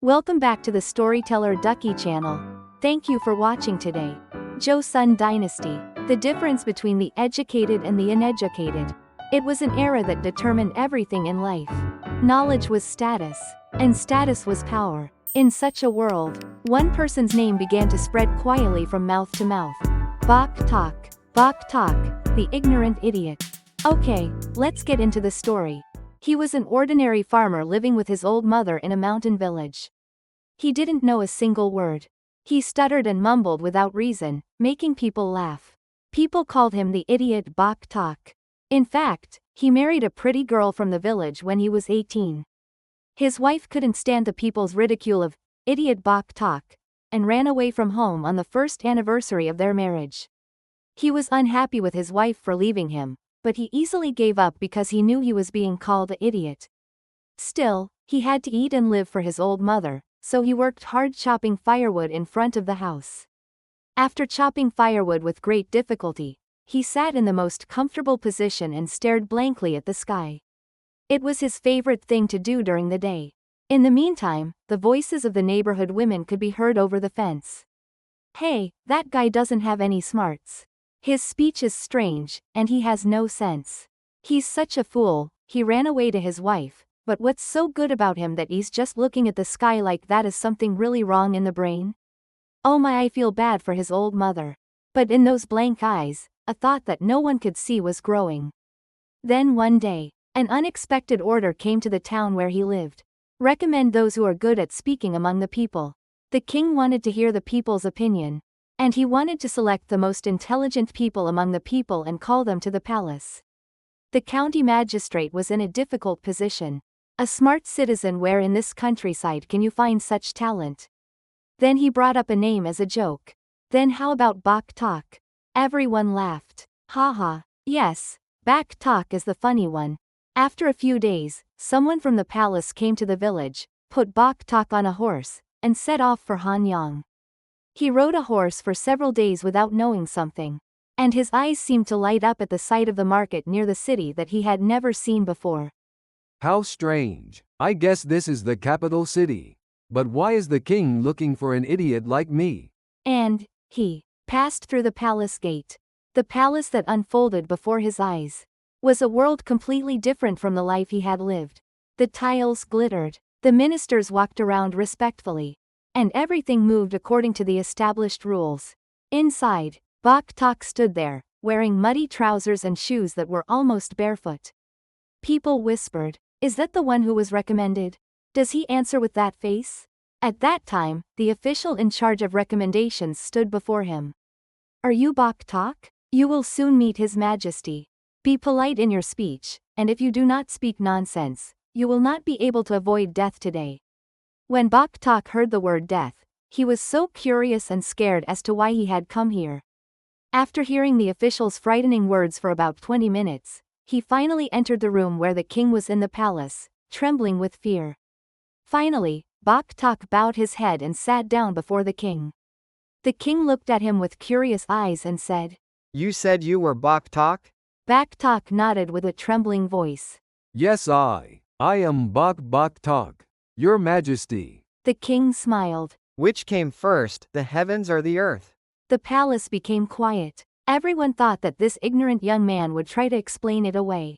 Welcome back to the Storyteller Ducky channel. Thank you for watching today. Joseon Dynasty. The difference between the educated and the uneducated. It was an era that determined everything in life. Knowledge was status, and status was power. In such a world, one person's name began to spread quietly from mouth to mouth. Baak Tak. Baak Tak, the ignorant idiot. Okay, let's get into the story. He was an ordinary farmer living with his old mother in a mountain village. He didn't know a single word. He stuttered and mumbled without reason, making people laugh. People called him the idiot Baak Tak. In fact, he married a pretty girl from the village when he was 18. His wife couldn't stand the people's ridicule of idiot Baak Tak, and ran away from home on the first anniversary of their marriage. He was unhappy with his wife for leaving him, but he easily gave up because he knew he was being called an idiot. Still, he had to eat and live for his old mother, so he worked hard chopping firewood in front of the house. After chopping firewood with great difficulty, he sat in the most comfortable position and stared blankly at the sky. It was his favorite thing to do during the day. In the meantime, the voices of the neighborhood women could be heard over the fence. "Hey, that guy doesn't have any smarts. His speech is strange, and he has no sense. He's such a fool." He ran away to his wife. But what's so good about him that he's just looking at the sky like that? Is something really wrong in the brain? Oh my, I feel bad for his old mother. But in those blank eyes, a thought that no one could see was growing. Then one day, an unexpected order came to the town where he lived. Recommend those who are good at speaking among the people. The king wanted to hear the people's opinion. And he wanted to select the most intelligent people among the people and call them to the palace. The county magistrate was in a difficult position. A smart citizen, where in this countryside can you find such talent? Then he brought up a name as a joke. Then how about Baak Tak? Everyone laughed. Haha, yes, Baak Tak is the funny one. After a few days, someone from the palace came to the village, put Baak Tak on a horse, and set off for Hanyang. He rode a horse for several days without knowing something. And his eyes seemed to light up at the sight of the market near the city that he had never seen before. How strange. I guess this is the capital city. But why is the king looking for an idiot like me? And he passed through the palace gate. The palace that unfolded before his eyes was a world completely different from the life he had lived. The tiles glittered. The ministers walked around respectfully. And everything moved according to the established rules. Inside, Baak Tak stood there, wearing muddy trousers and shoes that were almost barefoot. People whispered, "Is that the one who was recommended? Does he answer with that face?" At that time, the official in charge of recommendations stood before him. "Are you Baak Tak? You will soon meet His Majesty. Be polite in your speech, and if you do not speak nonsense, you will not be able to avoid death today." When Baak Tak heard the word death, he was so curious and scared as to why he had come here. After hearing the official's frightening words for about 20 minutes, he finally entered the room where the king was in the palace, trembling with fear. Finally, Baak Tak bowed his head and sat down before the king. The king looked at him with curious eyes and said, "You said you were Baak Tak?" Baak Tak nodded with a trembling voice. Yes, I am Baak Tak, Your Majesty. The king smiled. Which came first, the heavens or the earth? The palace became quiet. Everyone thought that this ignorant young man would try to explain it away.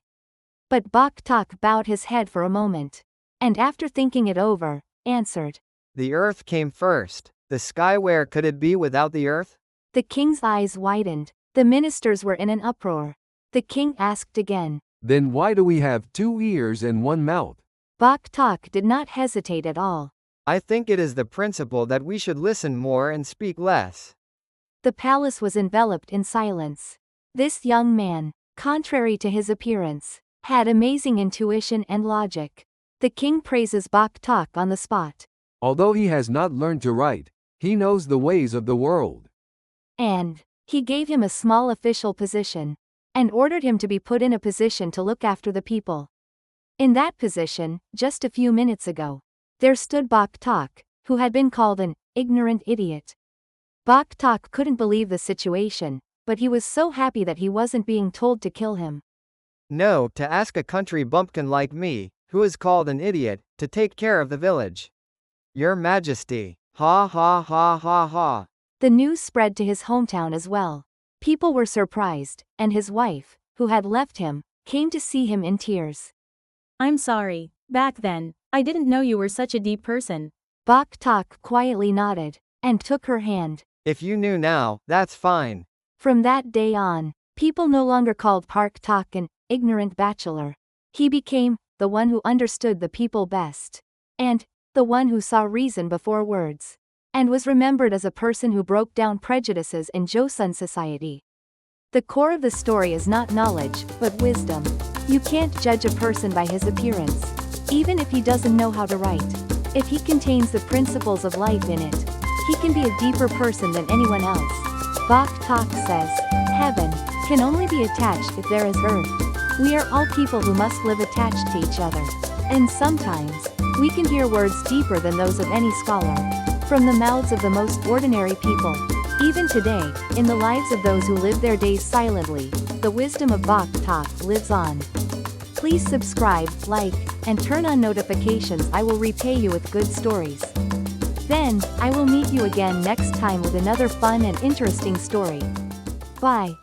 But Baak Tak bowed his head for a moment. And after thinking it over, answered. The earth came first. The sky, where could it be without the earth? The king's eyes widened. The ministers were in an uproar. The king asked again. Then why do we have 2 ears and 1 mouth? Baak Tak did not hesitate at all. I think it is the principle that we should listen more and speak less. The palace was enveloped in silence. This young man, contrary to his appearance, had amazing intuition and logic. The king praises Baak Tak on the spot. Although he has not learned to write, he knows the ways of the world. And he gave him a small official position, and ordered him to be put in a position to look after the people. In that position, just a few minutes ago, there stood Baak Tak, who had been called an ignorant idiot. Baak Tak couldn't believe the situation, but he was so happy that he wasn't being told to kill him. No, to ask a country bumpkin like me, who is called an idiot, to take care of the village. Your Majesty. Ha ha ha ha ha. The news spread to his hometown as well. People were surprised, and his wife, who had left him, came to see him in tears. I'm sorry. Back then, I didn't know you were such a deep person. Baak Tak quietly nodded, and took her hand. If you knew now, that's fine. From that day on, people no longer called Baak Tak an ignorant bachelor. He became the one who understood the people best, and the one who saw reason before words, and was remembered as a person who broke down prejudices in Joseon society. The core of the story is not knowledge, but wisdom. You can't judge a person by his appearance, even if he doesn't know how to write. If he contains the principles of life in it, he can be a deeper person than anyone else. Baak Tak says, heaven can only be attached if there is earth. We are all people who must live attached to each other. And sometimes, we can hear words deeper than those of any scholar, from the mouths of the most ordinary people. Even today, in the lives of those who live their days silently, the wisdom of Baak Tak lives on. Please subscribe, like, and turn on notifications. I will repay you with good stories. Then, I will meet you again next time with another fun and interesting story. Bye.